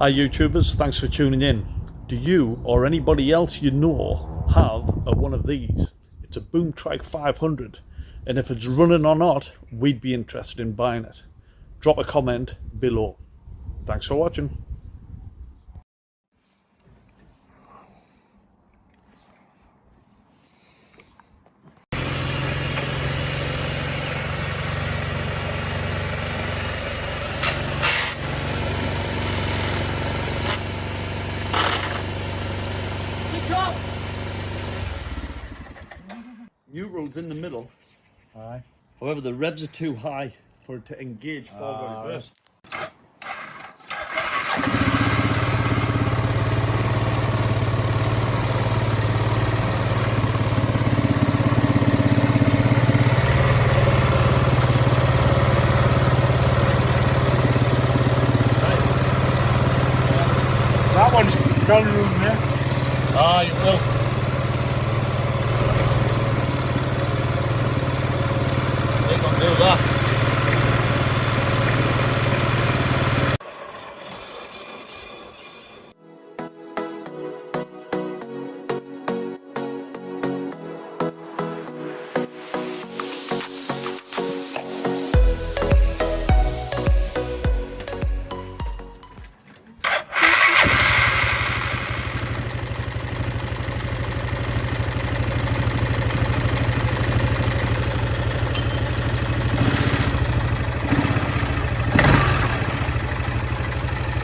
Hi YouTubers, thanks for tuning in. Do you or anybody else you know have one of these? It's a Boomtrike 500, and if it's running or not, we'd be interested in buying it. Drop a comment below. Thanks for watching. Neutral's in the middle. Aye. However, the revs are too high for it to engage forward reverse. That one's got room there. Ah, you will. They can do that.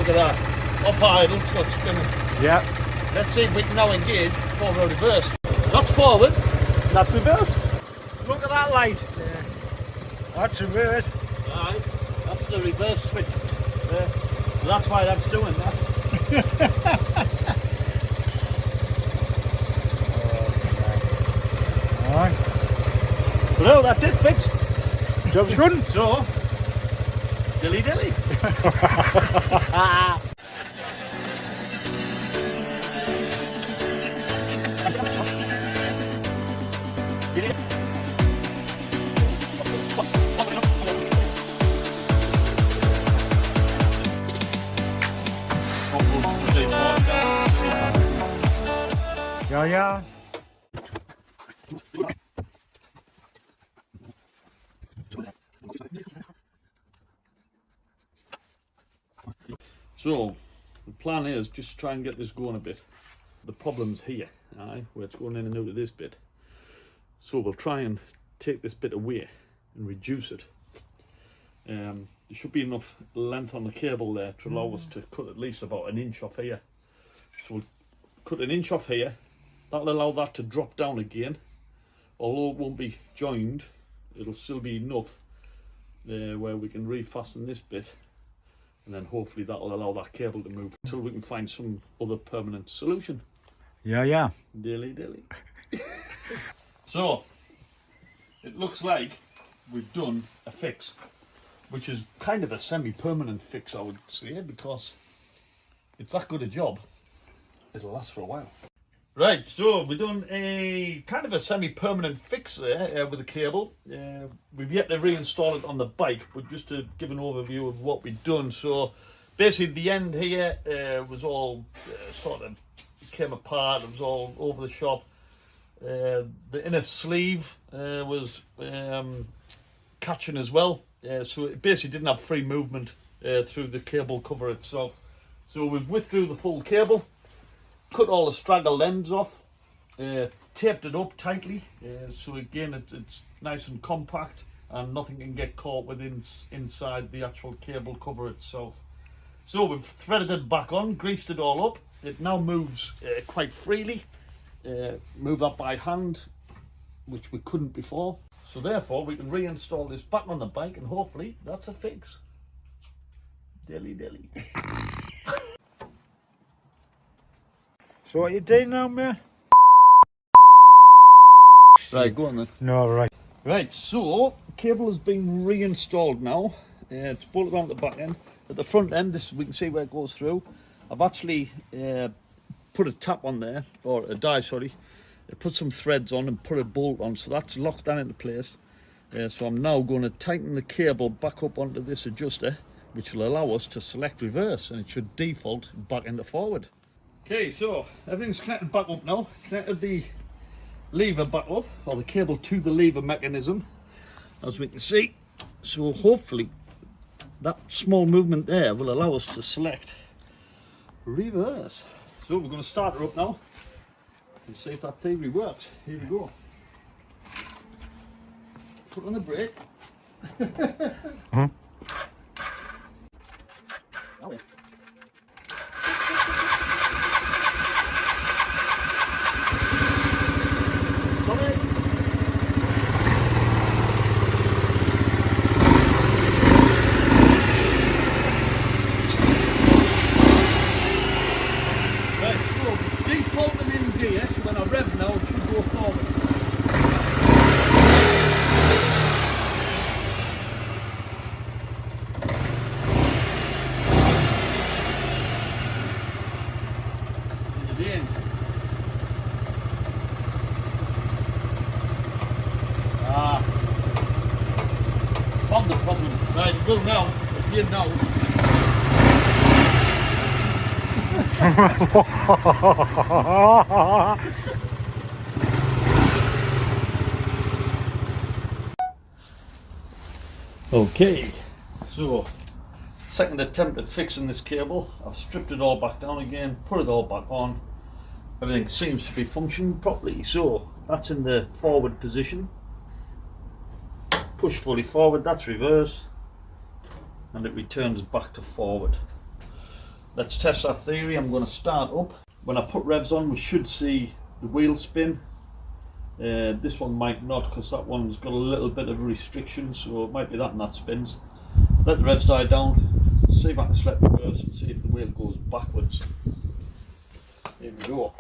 Look at that. Off idle, start spinning. Yeah. Let's see if we can now engage forward reverse. That's forward. That's reverse. Look at that light. Yeah. That's reverse. Aye, that's the reverse switch. There. So that's why that's doing that. Alright. But no, that's it, fixed. Job's good. So, dilly dilly. Yeah, yeah. So, the plan is just to try and get this going a bit. The problem's here, aye, where it's going in and out of this bit. So we'll try and take this bit away and reduce it. There should be enough length on the cable there to allow us to cut at least about an inch off here. So we'll cut an inch off here. That'll allow that to drop down again. Although it won't be joined, it'll still be enough where we can refasten this bit. And then hopefully that'll allow that cable to move until we can find some other permanent solution. Yeah, yeah. Dilly dilly. So, it looks like we've done a fix, which is kind of a semi-permanent fix, I would say, because it's that good a job, it'll last for a while. Right, so we've done a kind of a semi-permanent fix there with the cable. We've yet to reinstall it on the bike, but just to give an overview of what we've done. So basically the end here was all sort of came apart, it was all over the shop. The inner sleeve was catching as well, so it basically didn't have free movement through the cable cover itself. So we've withdrew the full cable, cut all the straggled ends off, taped it up tightly, so again it's nice and compact and nothing can get caught inside the actual cable cover itself. So we've threaded it back on, greased it all up. It now moves quite freely. Move that by hand, which we couldn't before. So therefore we can reinstall this back on the bike and hopefully that's a fix. Dilly dilly. So what you doing now, mate? Right, go on then. No, right. Right, so cable has been reinstalled now. It's bolted on the back end. At the front end, this we can see where it goes through. I've actually put a tap on there, or a die, sorry. Put some threads on and put a bolt on, so that's locked down into place. So I'm now going to tighten the cable back up onto this adjuster which will allow us to select reverse, and it should default back into forward. Okay, so everything's connected back up now. Connected the lever back up, or the cable to the lever mechanism, as we can see. So hopefully that small movement there will allow us to select reverse. So we're going to start her up now and see if that theory works. Here we go. Foot on the brake. Oh, yeah. Defaulting in gear, so when I rev now it should go forward. Into the end. Found the problem. Right, go now. Here now. Okay, so second attempt at fixing this cable. I've stripped it all back down again, put it all back on. Everything seems to be functioning properly. So that's in the forward position. Push fully forward, that's reverse, and it returns back to forward. Let's test that theory. I'm going to start up. When I put revs on, we should see the wheel spin. This one might not, because that one's got a little bit of a restriction, so it might be that and that spins. Let the revs die down, see if I can select reverse and see if the wheel goes backwards. Here we go.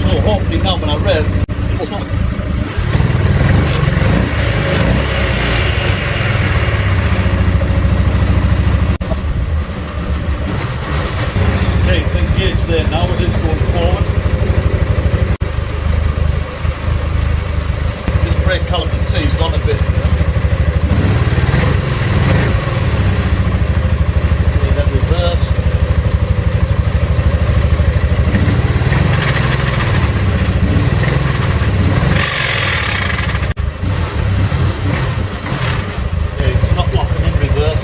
So hopefully now when I rev, it goes on. There now, it is going forward. This brake caliper seized on a bit. Okay, then reverse. Okay, it's not locking in reverse.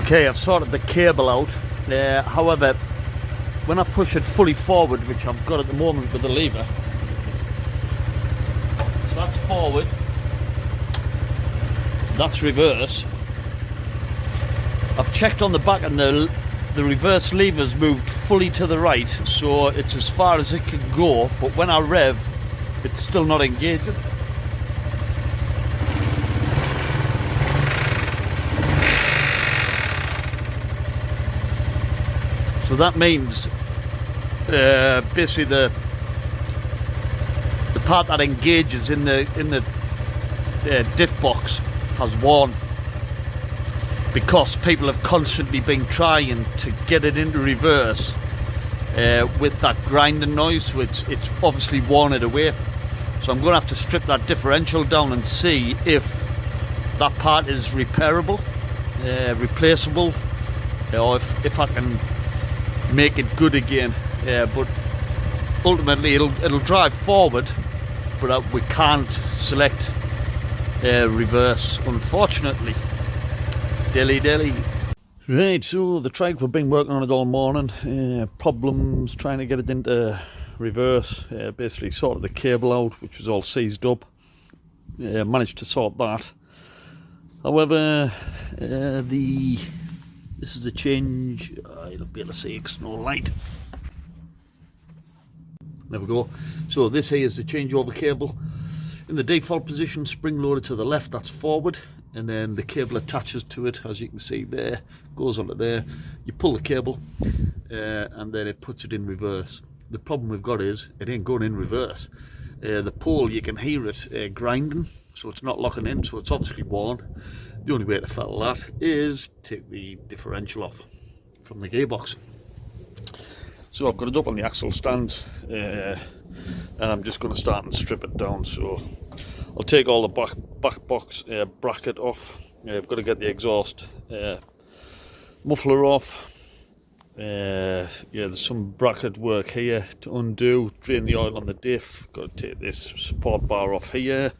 Okay, I've sorted the cable out. However, when I push it fully forward, which I've got at the moment with the lever, so that's forward, that's reverse. I've checked on the back and the reverse lever's moved fully to the right, so it's as far as it can go, but when I rev, it's still not engaging. So that means basically the part that engages in the diff box has won, because people have constantly been trying to get it into reverse with that grinding noise, so it's obviously worn it away. So I'm going to have to strip that differential down and see if that part is repairable, replaceable, or if I can make it good again. But ultimately it'll drive forward, but we can't select reverse, unfortunately. Dilly. Right, so the trike, we've been working on it all morning. Problems trying to get it into reverse. Basically sorted the cable out, which was all seized up. Managed to sort that. However, this is the change. You'll be able to see it's no light. There we go. So this here is the changeover cable. In the default position, spring loaded to the left, that's forward, and then the cable attaches to it, as you can see there, goes onto there. You pull the cable and then it puts it in reverse. The problem we've got is it ain't going in reverse. The pole, you can hear it grinding, so it's not locking in, so it's obviously worn. The only way to settle that is take the differential off from the gearbox. So I've got it up on the axle stand, and I'm just going to start and strip it down. So I'll take all the back box bracket off. I've got to get the exhaust muffler off. Yeah, there's some bracket work here to undo. Drain the oil on the diff. Got to take this support bar off here.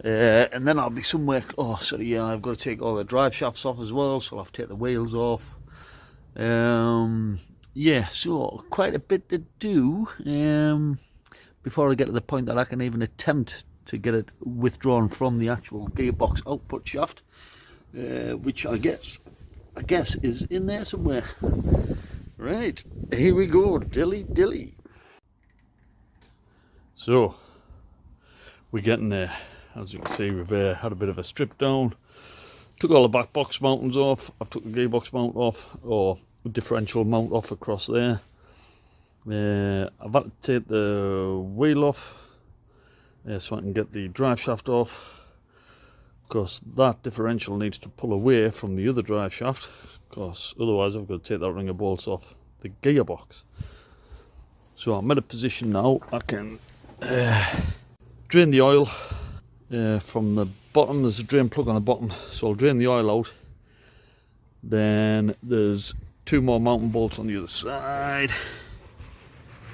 And then I'll be somewhere. Oh, sorry, yeah, I've got to take all the drive shafts off as well, so I'll have to take the wheels off. Yeah, so quite a bit to do before I get to the point that I can even attempt to get it withdrawn from the actual gearbox output shaft, which I guess is in there somewhere. Right, here we go, dilly. So we're getting there. As you can see, we've had a bit of a strip down. Took all the back box mountings off. I've took the gearbox mount off, or differential mount off across there. I've had to take the wheel off so I can get the drive shaft off, because that differential needs to pull away from the other drive shaft, because otherwise I've got to take that ring of bolts off the gearbox. So I'm at a position now I can drain the oil from the bottom. There's a drain plug on the bottom, so I'll drain the oil out. Then there's two more mounting bolts on the other side.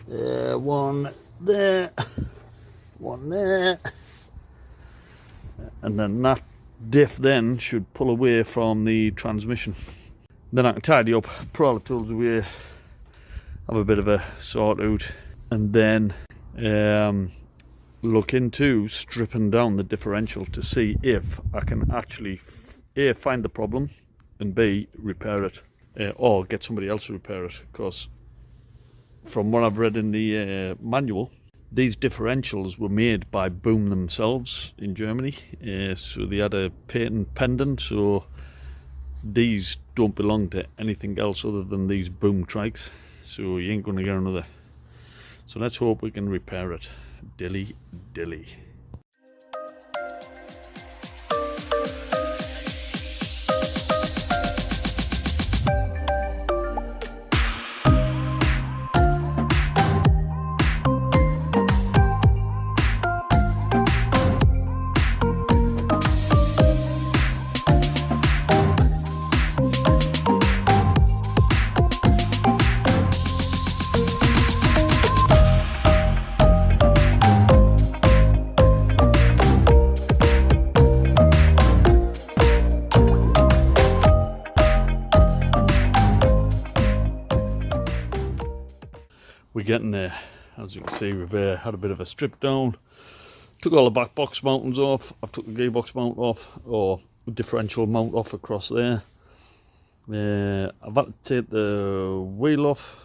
One there, one there, and then that diff then should pull away from the transmission. Then I can tidy up, put all the tools away, have a bit of a sort out, and then look into stripping down the differential to see if I can actually A, find the problem, and B, repair it, or get somebody else to repair it, because from what I've read in the manual, these differentials were made by Boom themselves in Germany, so they had a patent pending, so these don't belong to anything else other than these Boom trikes, so you ain't going to get another. So let's hope we can repair it. Dilly. We're getting there. As you can see, we've had a bit of a strip down. Took all the back box mountings off. I've took the gearbox mount off, or differential mount off across there. I've had to take the wheel off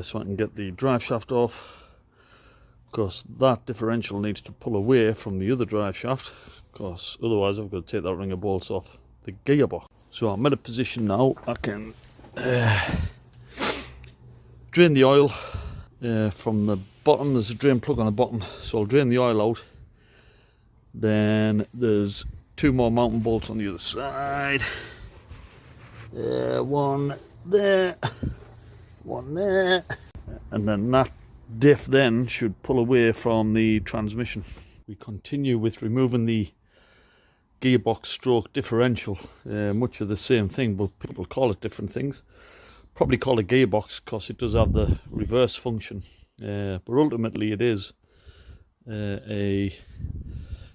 so I can get the drive shaft off, because that differential needs to pull away from the other drive shaft, because otherwise I've got to take that ring of bolts off the gearbox. So I'm at a position now I can drain the oil from the bottom. There's a drain plug on the bottom, so I'll drain the oil out. Then there's two more mounting bolts on the other side. One there, one there, and then that diff then should pull away from the transmission. We continue with removing the gearbox stroke differential, much of the same thing, but people call it different things. Probably call it gearbox because it does have the reverse function, but ultimately it is a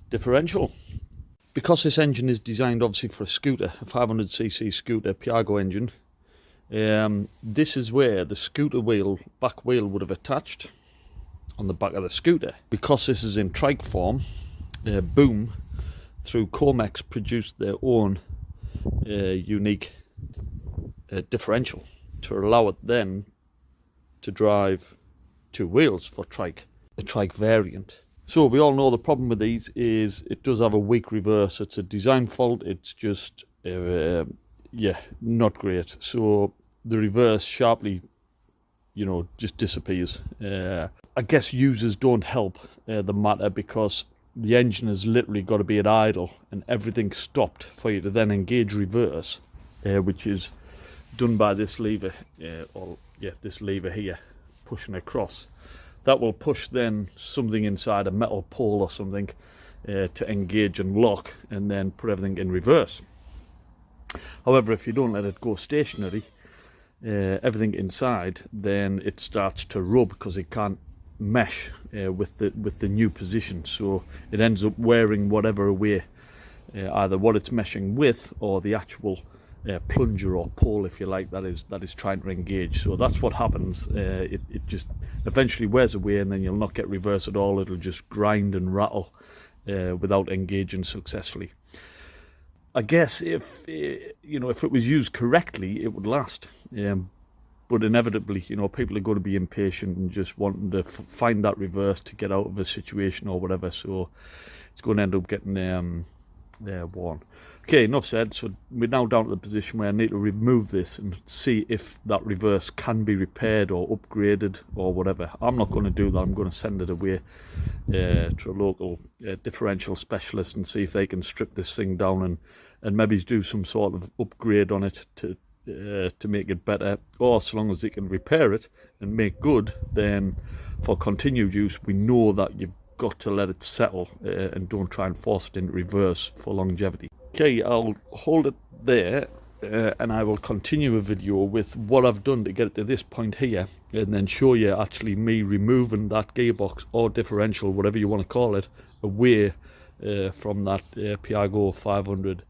differential. Because this engine is designed obviously for a scooter, a 500cc scooter Piaggio engine, this is where the scooter wheel, back wheel, would have attached on the back of the scooter. Because this is in trike form, Boom through Comex produced their own unique differential to allow it then to drive two wheels for trike, the trike variant. So we all know the problem with these is it does have a weak reverse. It's a design fault. It's just yeah, not great. So the reverse sharply, you know, just disappears. I guess users don't help the matter, because the engine has literally got to be at idle and everything stopped for you to then engage reverse, which is done by this lever, this lever here, pushing across. That will push then something inside a metal pole or something to engage and lock and then put everything in reverse. However, if you don't let it go stationary, everything inside, then it starts to rub because it can't mesh with the new position, so it ends up wearing whatever away, either what it's meshing with or the actual plunger or pole, if you like, that is trying to engage. So that's what happens. It just eventually wears away, and then you'll not get reverse at all. It'll just grind and rattle without engaging successfully. I guess if if it was used correctly, it would last. But inevitably, people are going to be impatient and just wanting to find that reverse to get out of a situation or whatever. So it's going to end up getting worn. Okay, enough said. So we're now down to the position where I need to remove this and see if that reverse can be repaired or upgraded or whatever. I'm not going to do that. I'm going to send it away to a local differential specialist and see if they can strip this thing down and maybe do some sort of upgrade on it to make it better, or so long as they can repair it and make good, then for continued use we know that you've got to let it settle and don't try and force it into reverse for longevity. Okay, I'll hold it there and I will continue a video with what I've done to get it to this point here, and then show you actually me removing that gearbox or differential, whatever you want to call it, away from that Piaggio 500.